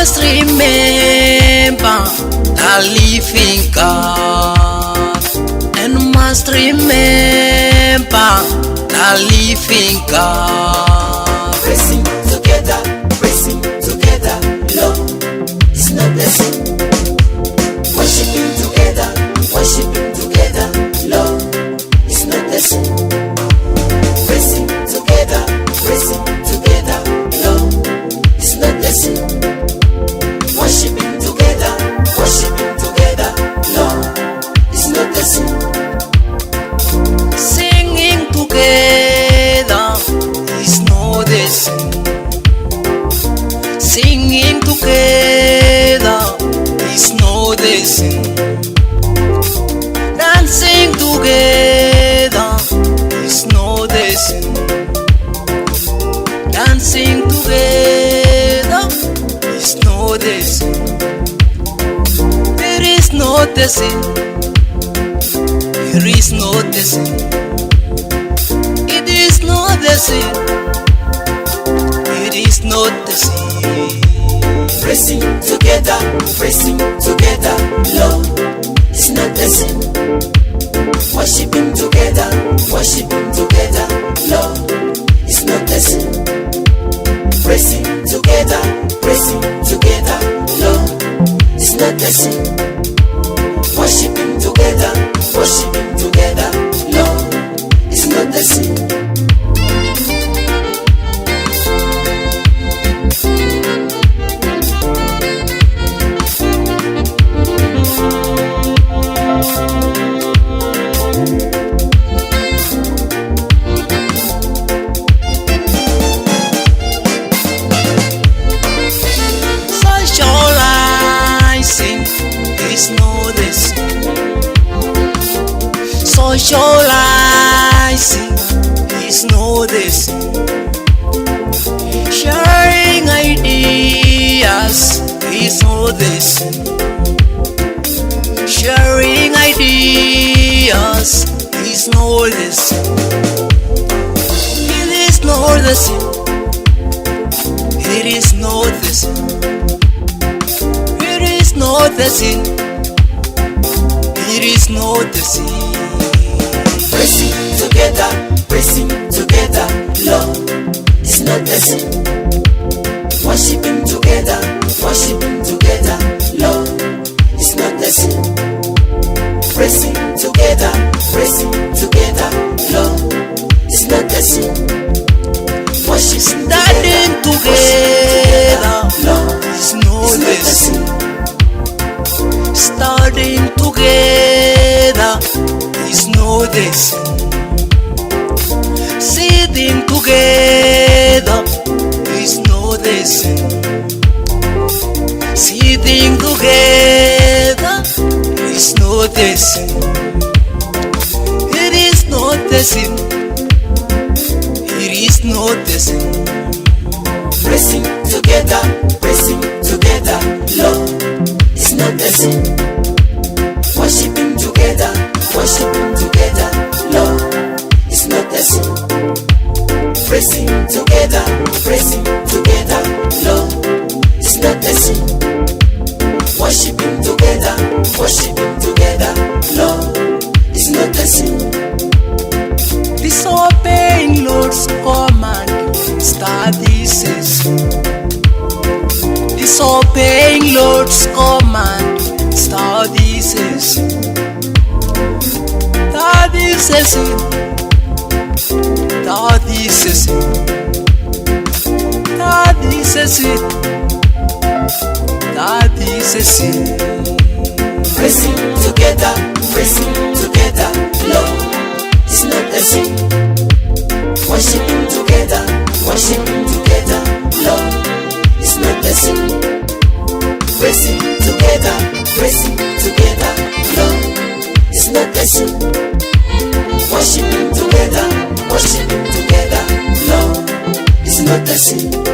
must remember the living God, and must remember the living God. Praising together, Lord, it's not the same. Worshiping together, Lord, it's not the same. Praising together, Lord, it's not the same. Worshiping together, Lord, it's not the same. Singing together is not the same. Singing together is not the same. Dancing together is not the same. Dancing together is not the same. It is not the same. It is not the same. It is not the same. It is not the same. Praising together, Lord, it's not the same. Worshiping together, Lord, it's not the same. Praising together, Lord, it's not the same. Worshiping together, Lord, it's not the same. Socializing is not the same. Socializing is not the same. Sharing ideas is not the same. Sharing ideas is not the same. It is not the same. It is not the same. It is not the same. It is not the same. Praising together, Lord, it's not the same. Worshiping together, Lord, it's not the same. Praising together, Lord, it's not the same. Worshiping Standing together Lord, is not the same. Standing together is not the same. Sitting together is not the same. Sitting together is not the same. It is not the same. It is not the same. praising together, Lord, it's not the same. Worshiping together, Lord, it's not the same. Praising together, Lord, it's not the same. Worshiping together, Lord, it's not the same. Disobeying Lord's command, studies is. Disobeying Lord's command, studies is. That is a sin. That is a sin. That is a sin. That is a sin. Praising together, Lord, it's not the same. Worshiping together, Lord, it's not the same. Praising together, Lord, it's not the same. Worshiping together, Lord, it's not the same.